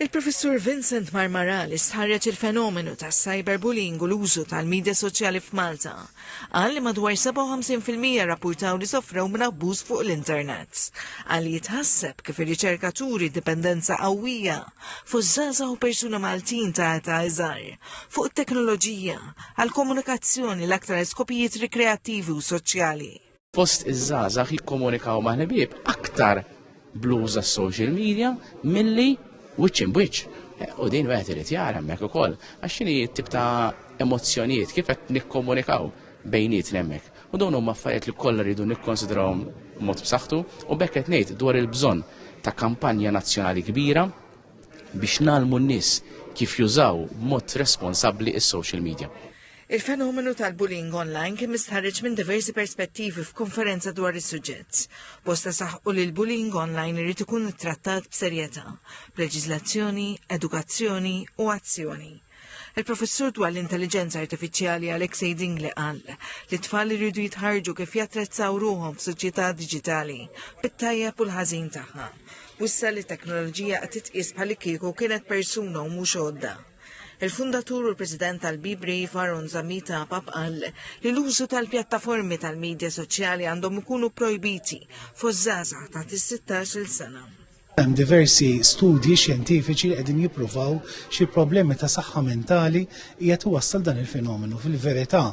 Il-Professur Vincent Marmaralis ħarreġ il-fenomenu tas cyberbullying u l-użu tal-medja soċjali f'Malta. Qal li madwar 57% rapportaw li sofrew minn abbuż fuq l-internet. Qal jitħasseb kif ir-riċerkaturi dipendenza qawwija fuq żgħażagħ u persuna Maltin ta' età iżgħar fuq it-teknoloġija għal komunikazzjoni l-aktar skopijiet rikreattivi u soċjali. Fost iż-żgħażagħ jikkomunikaw ma' ħbieb aktar bluż għas-social media milli wiċċ in wiċċ. U din wieħed irid jara hemmhekk ukoll għax x'inhi t-tip ta' emozzjonijiet kif qed nikkomunikaw bejnietna hemmhekk. U dawn huma affarijiet li kollha rridu nikkonsidrawhom mod b'saħħtu u bekk qed ngħid dwar il-bżonn ta' kampanja nazzjonali kbira biex nagħlmu n-nies kif jużaw b'mod responsabbli is-social media. Il-fenomenu tal-bullying online kien mistħarreġ minn diversi perspettivi f'konferenza dwar is-suġġett. Bosta saħqu li l-bullying online irid ikun trattat b'serjetà, b'leġiżlazzjoni, edukazzjoni u azzjoni. Il-professur dwar l-intelligenza artifiċjali Alexei Dingle qal li t-tfal iridu jitħarġu kif jattrezzaw ruhom f'soċjetà diġitali bit-tajjeb u l-ħażin tagħha. Wissa li t-teknoloġija qed titqies bħal kieku kienet persuna u mhux għodda. Il-fundatur u l-President tal-Be-Brave Aaron Zamita Pap qal li l-użu tal-pjattaformi tal-medja soċjali għandhom ikunu projbiti fuq żgħażagħ ta' 16-il sena. Hemm diversi studji xjentifiċi li qegħdin jippruvaw xi problemi ta' saħħa mentali qiegħed iwassal dan il-fenomenu. Fil-verità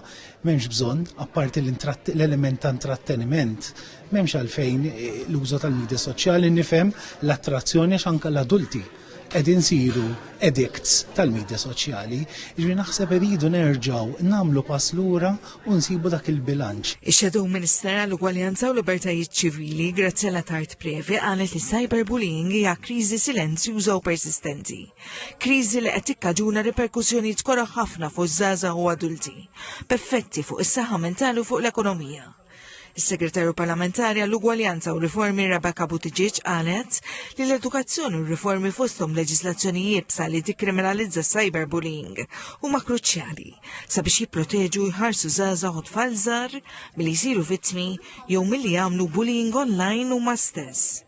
m'hemmx bżonn apparti l-element ta' intratteniment m'hemmx għalfejn l-użu tal-medja soċjali nifhem l-attrazzjoni għax anke l-adulti qegħdin siru addicts tal-medja soċjali, jiġri naħseb iridu nerġgħu nagħmlu pass lura u nsibu dak il-bilanċ. Ix-Shadow Minister għall-Ugwaljanza u Libertajiet Ċivili Grazzella Tart Previ qalet li cyberbullying hija kriżi silenzjuża u persistenti. Kriżi li qed tikkaġuna riperkussjonijiet korra ħafna fuq żgħażagħ u adulti, b'effetti fuq is-saħħa mentali u fuq l-ekonomija. Is-Segretarju Parlamentari għall-Ugwaljanza u Riformi Rebecca Buttigieg qalet li l-edukazzjoni u riformi fosthom leġislazzjonijiet bsa li tikkriminalizza cyberbullying huma kruċjali sabiex jipproteġu jħarsu żgħażagħ u tfal żgħar milli jsiru vittmi jew milli jagħmlu bullying online huma stess.